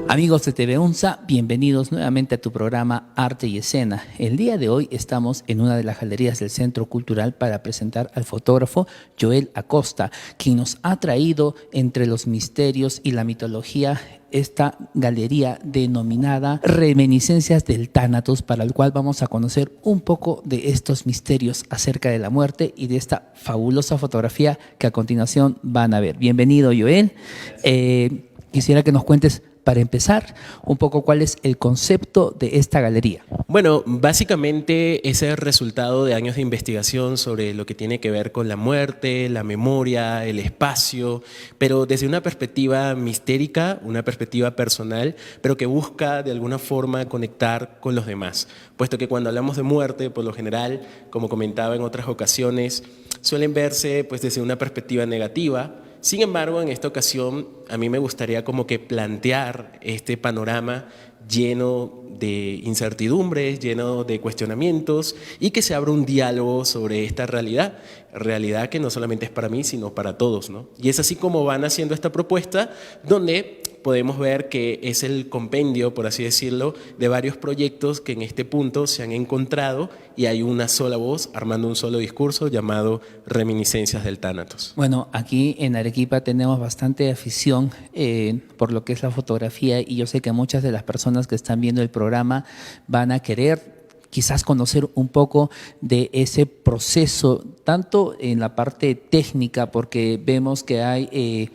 Amigos de TV UNSA, bienvenidos nuevamente a tu programa Arte y Escena. El día de hoy estamos en una de las galerías del Centro Cultural para presentar al fotógrafo Joel Acosta, quien nos ha traído entre los misterios y la mitología esta galería denominada Reminiscencias del Tánatos, para el cual vamos a conocer un poco de estos misterios acerca de la muerte y de esta fabulosa fotografía que a continuación van a ver. Bienvenido, Joel. Quisiera que nos cuentes, para empezar, un poco cuál es el concepto de esta galería. Bueno, básicamente es el resultado de años de investigación sobre lo que tiene que ver con la muerte, la memoria, el espacio, pero desde una perspectiva mistérica, una perspectiva personal, pero que busca de alguna forma conectar con los demás. Puesto que cuando hablamos de muerte, por lo general, como comentaba en otras ocasiones, suelen verse pues, desde una perspectiva negativa. Sin embargo, en esta ocasión a mí me gustaría como que plantear este panorama lleno de incertidumbres, lleno de cuestionamientos y que se abra un diálogo sobre esta realidad que no solamente es para mí, sino para todos, ¿no? Y es así como van haciendo esta propuesta donde podemos ver que es el compendio, por así decirlo, de varios proyectos que en este punto se han encontrado y hay una sola voz armando un solo discurso llamado Reminiscencias del Tánatos. Bueno, aquí en Arequipa tenemos bastante afición por lo que es la fotografía y yo sé que muchas de las personas que están viendo el programa van a querer quizás conocer un poco de ese proceso, tanto en la parte técnica, porque vemos que hay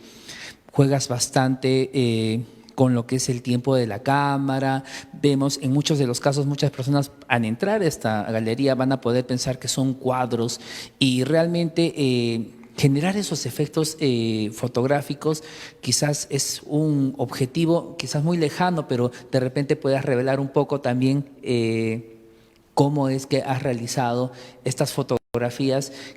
juegas bastante con lo que es el tiempo de la cámara. Vemos en muchos de los casos, muchas personas al entrar a esta galería van a poder pensar que son cuadros y realmente generar esos efectos fotográficos quizás es un objetivo quizás muy lejano, pero de repente puedas revelar un poco también cómo es que has realizado estas fotografías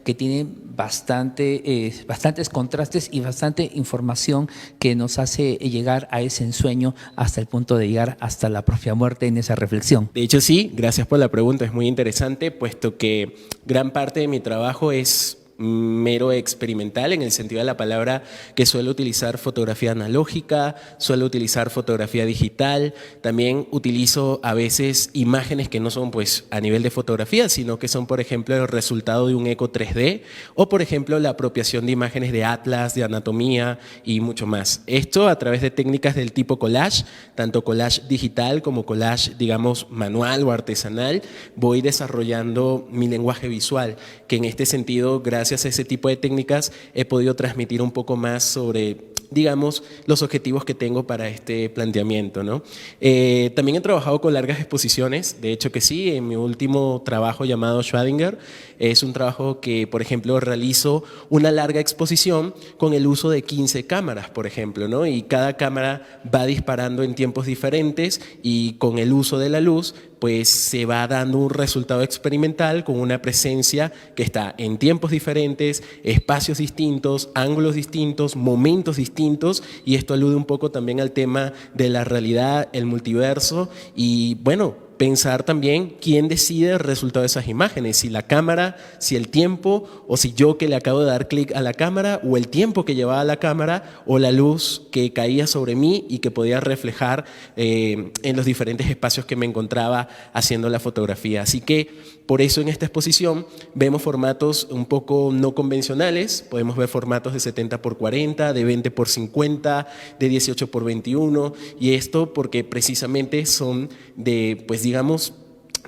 que tienen bastantes contrastes y bastante información que nos hace llegar a ese ensueño hasta el punto de llegar hasta la propia muerte en esa reflexión. De hecho, sí, gracias por la pregunta, es muy interesante, puesto que gran parte de mi trabajo es mero experimental en el sentido de la palabra, que suelo utilizar fotografía analógica, suelo utilizar fotografía digital, también utilizo a veces imágenes que no son pues a nivel de fotografía, sino que son por ejemplo el resultado de un eco 3D o por ejemplo la apropiación de imágenes de atlas, de anatomía y mucho más. Esto a través de técnicas del tipo collage, tanto collage digital como collage digamos manual o artesanal, voy desarrollando mi lenguaje visual, que en este sentido gracias a ese tipo de técnicas he podido transmitir un poco más sobre, digamos, los objetivos que tengo para este planteamiento, ¿no? También he trabajado con largas exposiciones, de hecho que sí, en mi último trabajo llamado Schrödinger, es un trabajo que, por ejemplo, realizo una larga exposición con el uso de 15 cámaras, por ejemplo, ¿no? Y cada cámara va disparando en tiempos diferentes y con el uso de la luz, pues se va dando un resultado experimental con una presencia que está en tiempos diferentes, espacios distintos, ángulos distintos, momentos distintos, y esto alude un poco también al tema de la realidad, el multiverso y bueno, pensar también quién decide el resultado de esas imágenes, si la cámara, si el tiempo o si yo que le acabo de dar clic a la cámara o el tiempo que llevaba la cámara o la luz que caía sobre mí y que podía reflejar en los diferentes espacios que me encontraba haciendo la fotografía. Así que por eso en esta exposición vemos formatos un poco no convencionales, podemos ver formatos de 70x40, de 20x50, de 18x21 y esto porque precisamente son de, pues digamos,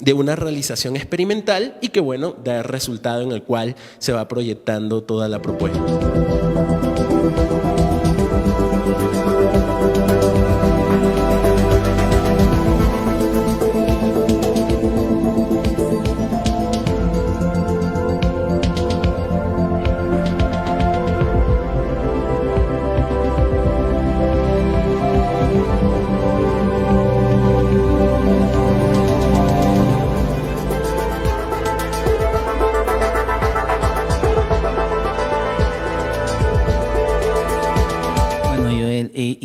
de una realización experimental y que bueno, da el resultado en el cual se va proyectando toda la propuesta.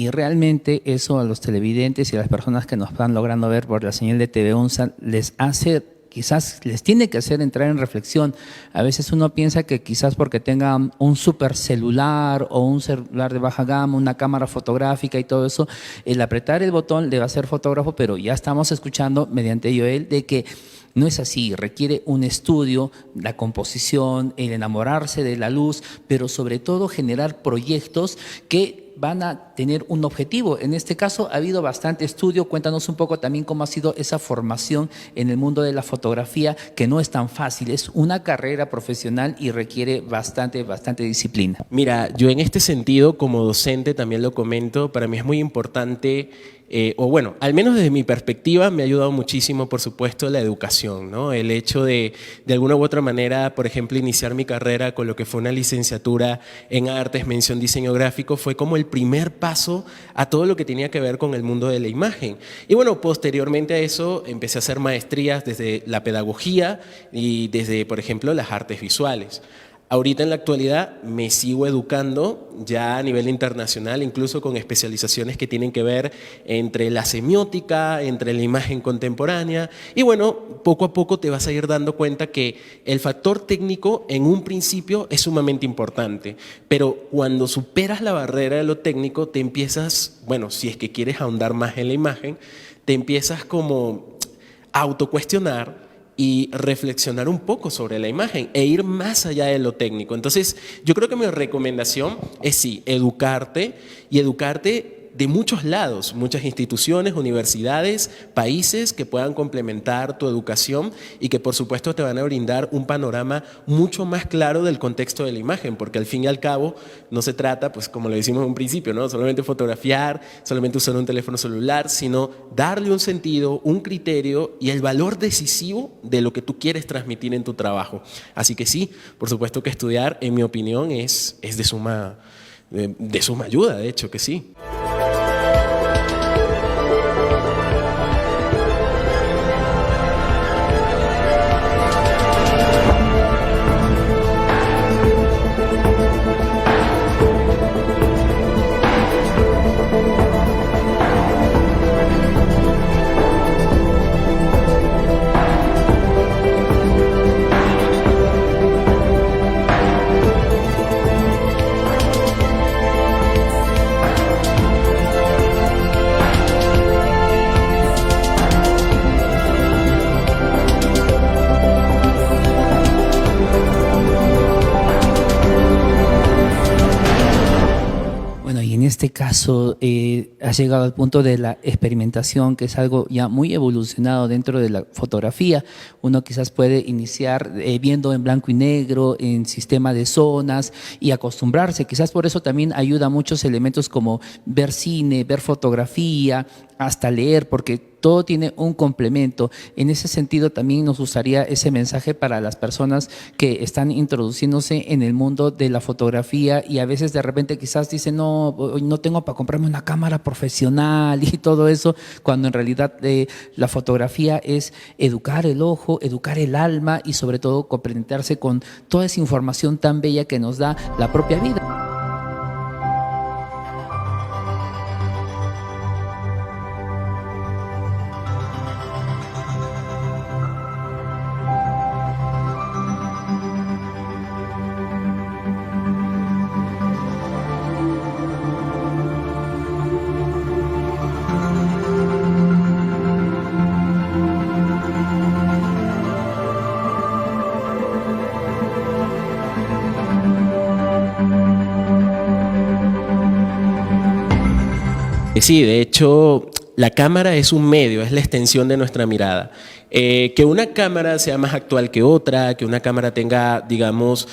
y realmente eso a los televidentes y a las personas que nos están logrando ver por la señal de TV Onza les hace, quizás les tiene que hacer entrar en reflexión. A veces uno piensa que quizás porque tenga un super celular o un celular de baja gama, una cámara fotográfica y todo eso, el apretar el botón le va a ser fotógrafo, pero ya estamos escuchando mediante Joel de que no es así, requiere un estudio, la composición, el enamorarse de la luz, pero sobre todo generar proyectos que van a tener un objetivo. En este caso ha habido bastante estudio. Cuéntanos un poco también cómo ha sido esa formación en el mundo de la fotografía, que no es tan fácil, es una carrera profesional y requiere bastante disciplina. Mira, yo en este sentido, como docente, también lo comento, para mí es muy importante, o bueno, al menos desde mi perspectiva, me ha ayudado muchísimo, por supuesto, la educación, ¿no? El hecho de alguna u otra manera, por ejemplo, iniciar mi carrera con lo que fue una licenciatura en artes, mención diseño gráfico, fue como el primer paso a todo lo que tenía que ver con el mundo de la imagen. Y bueno, posteriormente a eso empecé a hacer maestrías desde la pedagogía y desde, por ejemplo, las artes visuales. Ahorita en la actualidad me sigo educando ya a nivel internacional, incluso con especializaciones que tienen que ver entre la semiótica, entre la imagen contemporánea. Y bueno, poco a poco te vas a ir dando cuenta que el factor técnico en un principio es sumamente importante, pero cuando superas la barrera de lo técnico te empiezas, bueno, si es que quieres ahondar más en la imagen, te empiezas como a autocuestionar y reflexionar un poco sobre la imagen e ir más allá de lo técnico. Entonces, yo creo que mi recomendación es sí, educarte y educarte de muchos lados, muchas instituciones, universidades, países que puedan complementar tu educación y que por supuesto te van a brindar un panorama mucho más claro del contexto de la imagen, porque al fin y al cabo no se trata, pues como lo decimos en un principio, ¿no? Solamente fotografiar, solamente usar un teléfono celular, sino darle un sentido, un criterio y el valor decisivo de lo que tú quieres transmitir en tu trabajo. Así que sí, por supuesto que estudiar, en mi opinión, es de suma ayuda, de hecho que sí. En este caso, has llegado al punto de la experimentación, que es algo ya muy evolucionado dentro de la fotografía. Uno quizás puede iniciar viendo en blanco y negro, en sistema de zonas y acostumbrarse. Quizás por eso también ayuda a muchos elementos como ver cine, ver fotografía, hasta leer, porque todo tiene un complemento. En ese sentido también nos gustaría ese mensaje para las personas que están introduciéndose en el mundo de la fotografía y a veces de repente quizás dicen no tengo para comprarme una cámara profesional y todo eso, cuando en realidad la fotografía es educar el ojo, educar el alma y sobre todo complementarse con toda esa información tan bella que nos da la propia vida. Sí, de hecho, la cámara es un medio, es la extensión de nuestra mirada. Que una cámara sea más actual que otra, que una cámara tenga, digamos,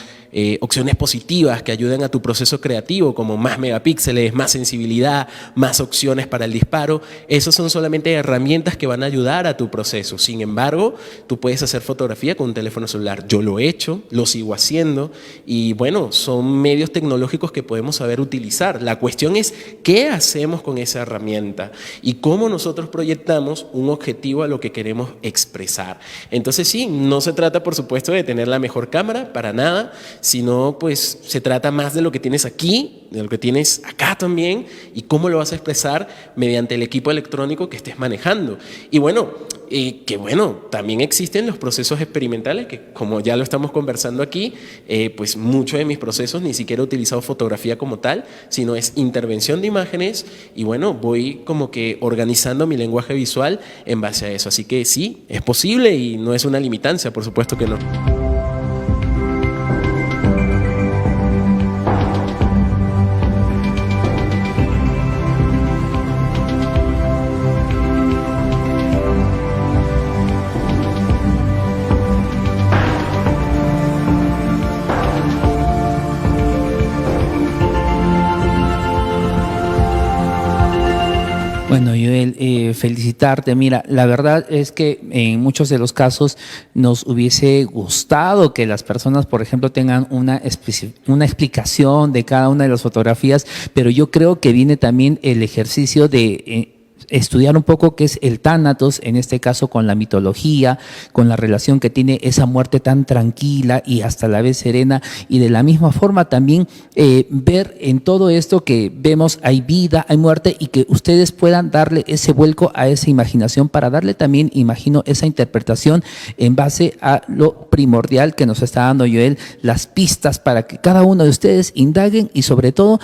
opciones positivas que ayuden a tu proceso creativo, como más megapíxeles, más sensibilidad, más opciones para el disparo. Esas son solamente herramientas que van a ayudar a tu proceso. Sin embargo, tú puedes hacer fotografía con un teléfono celular. Yo lo he hecho, lo sigo haciendo y bueno, son medios tecnológicos que podemos saber utilizar. La cuestión es qué hacemos con esa herramienta y cómo nosotros proyectamos un objetivo a lo que queremos expresar. expresar. Entonces sí, no se trata por supuesto de tener la mejor cámara, para nada, sino pues se trata más de lo que tienes aquí, de lo que tienes acá también y cómo lo vas a expresar mediante el equipo electrónico que estés manejando. Y bueno, también existen los procesos experimentales que, como ya lo estamos conversando aquí, pues muchos de mis procesos ni siquiera he utilizado fotografía como tal, sino es intervención de imágenes y bueno, voy como que organizando mi lenguaje visual en base a eso. Así que sí, es posible y no es una limitancia, por supuesto que no. Bueno, Joel, felicitarte. Mira, la verdad es que en muchos de los casos nos hubiese gustado que las personas, por ejemplo, tengan una explicación de cada una de las fotografías, pero yo creo que viene también el ejercicio de estudiar un poco qué es el tánatos, en este caso con la mitología, con la relación que tiene esa muerte tan tranquila y hasta la vez serena, y de la misma forma también ver en todo esto que vemos hay vida, hay muerte, y que ustedes puedan darle ese vuelco a esa imaginación para darle también, imagino, esa interpretación en base a lo primordial que nos está dando Joel, las pistas para que cada uno de ustedes indaguen y sobre todo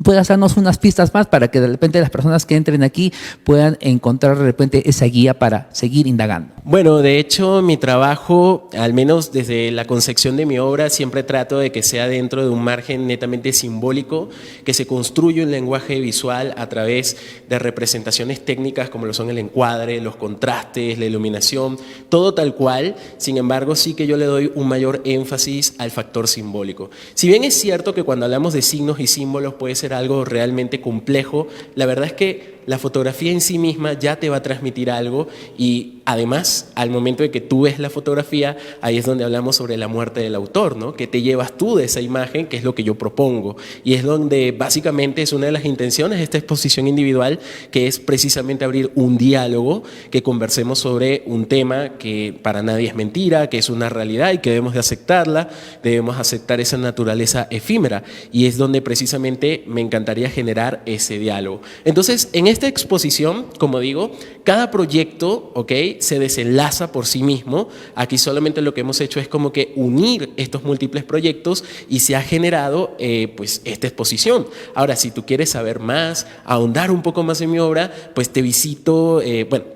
puedas darnos unas pistas más para que de repente las personas que entren aquí puedan encontrar de repente esa guía para seguir indagando. Bueno, de hecho, mi trabajo, al menos desde la concepción de mi obra, siempre trato de que sea dentro de un margen netamente simbólico, que se construye un lenguaje visual a través de representaciones técnicas como lo son el encuadre, los contrastes, la iluminación, todo tal cual. Sin embargo, sí que yo le doy un mayor énfasis al factor simbólico. Si bien es cierto que cuando hablamos de signos y símbolos puede ser algo realmente complejo, la verdad es que la fotografía en sí misma ya te va a transmitir algo y además al momento de que tú ves la fotografía, ahí es donde hablamos sobre la muerte del autor, ¿no? Que te llevas tú de esa imagen, que es lo que yo propongo, y es donde básicamente es una de las intenciones de esta exposición individual, que es precisamente abrir un diálogo, que conversemos sobre un tema que para nadie es mentira, que es una realidad y que debemos de aceptarla, debemos aceptar esa naturaleza efímera, y es donde precisamente me encantaría generar ese diálogo. Entonces, en esta exposición, como digo, cada proyecto, ¿ok?, se desenlaza por sí mismo. Aquí solamente lo que hemos hecho es como que unir estos múltiples proyectos y se ha generado pues esta exposición. Ahora, si tú quieres saber más, ahondar un poco más en mi obra, pues te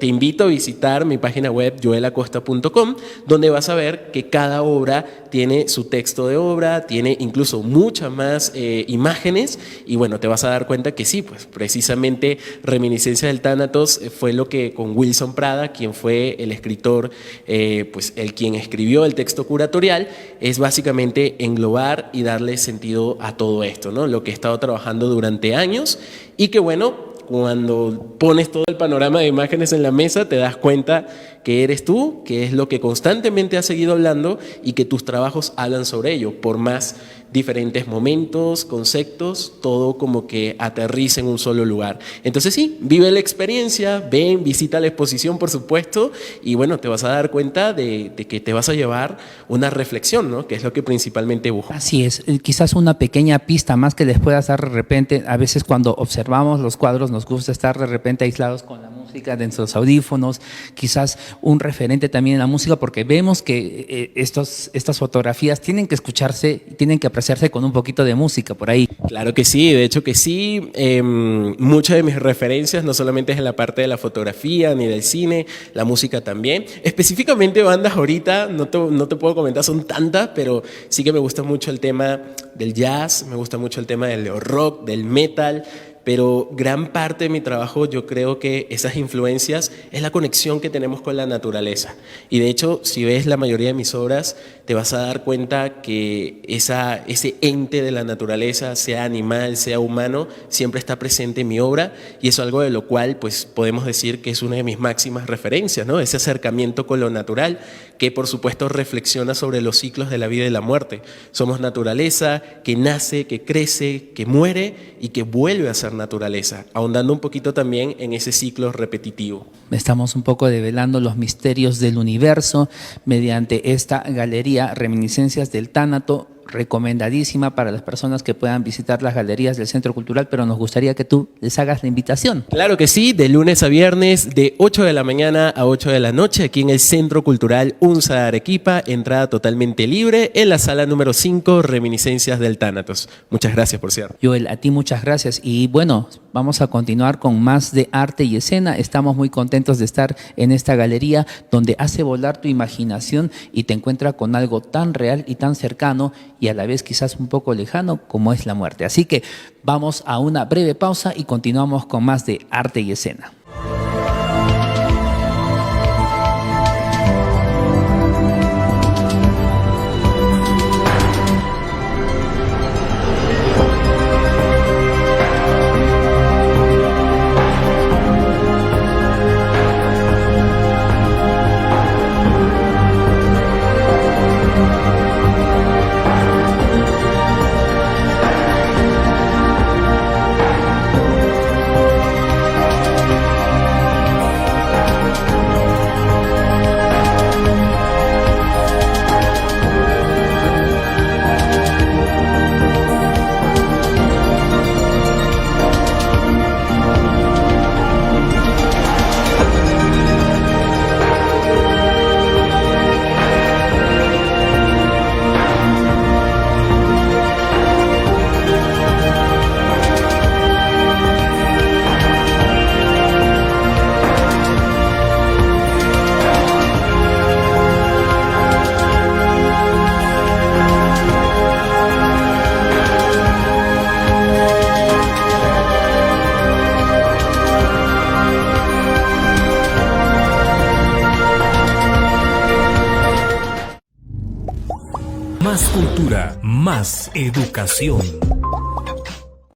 invito a visitar mi página web joelacosta.com, donde vas a ver que cada obra tiene su texto de obra, tiene incluso muchas más imágenes y bueno, te vas a dar cuenta que sí, pues precisamente Reminiscencia del Tánatos fue lo que con Wilson Prada, quien fue el escritor, pues el quien escribió el texto curatorial, es básicamente englobar y darle sentido a todo esto, ¿no? Lo que he estado trabajando durante años y que bueno, cuando pones todo el panorama de imágenes en la mesa, te das cuenta que eres tú, que es lo que constantemente has seguido hablando y que tus trabajos hablan sobre ello, por más diferentes momentos, conceptos, todo como que aterriza en un solo lugar. Entonces sí, vive la experiencia, ven, visita la exposición, por supuesto, y bueno, te vas a dar cuenta de que te vas a llevar una reflexión, ¿no? Que es lo que principalmente busco. Así es, quizás una pequeña pista más que les puedas dar de repente. A veces cuando observamos los cuadros nos gusta estar de repente aislados con la música de nuestros audífonos, quizás un referente también en la música, porque vemos que estas fotografías tienen que escucharse, tienen que apreciarse con un poquito de música por ahí. Claro que sí, de hecho que sí. Muchas de mis referencias no solamente es en la parte de la fotografía ni del cine, la música también. Específicamente bandas ahorita, no te puedo comentar, son tantas, pero sí que me gusta mucho el tema del jazz, me gusta mucho el tema del rock, del metal. Pero gran parte de mi trabajo, yo creo que esas influencias es la conexión que tenemos con la naturaleza. Y de hecho, si ves la mayoría de mis obras, te vas a dar cuenta que ese ente de la naturaleza, sea animal, sea humano, siempre está presente en mi obra y eso es algo de lo cual pues, podemos decir que es una de mis máximas referencias, ¿no? Ese acercamiento con lo natural que por supuesto reflexiona sobre los ciclos de la vida y la muerte. Somos naturaleza que nace, que crece, que muere y que vuelve a ser conocer naturaleza, ahondando un poquito también en ese ciclo repetitivo. Estamos un poco develando los misterios del universo mediante esta galería Reminiscencias del Tánato, recomendadísima para las personas que puedan visitar las galerías del Centro Cultural, pero nos gustaría que tú les hagas la invitación. Claro que sí, de lunes a viernes, de 8 de la mañana a 8 de la noche, aquí en el Centro Cultural UNSA de Arequipa, entrada totalmente libre en la sala número 5, Reminiscencias del Tánatos. Muchas gracias, por cierto. Joel, a ti muchas gracias. Y bueno, vamos a continuar con más de arte y escena. Estamos muy contentos de estar en esta galería donde hace volar tu imaginación y te encuentra con algo tan real y tan cercano y a la vez quizás un poco lejano como es la muerte. Así que vamos a una breve pausa y continuamos con más de arte y escena. Más cultura, más educación.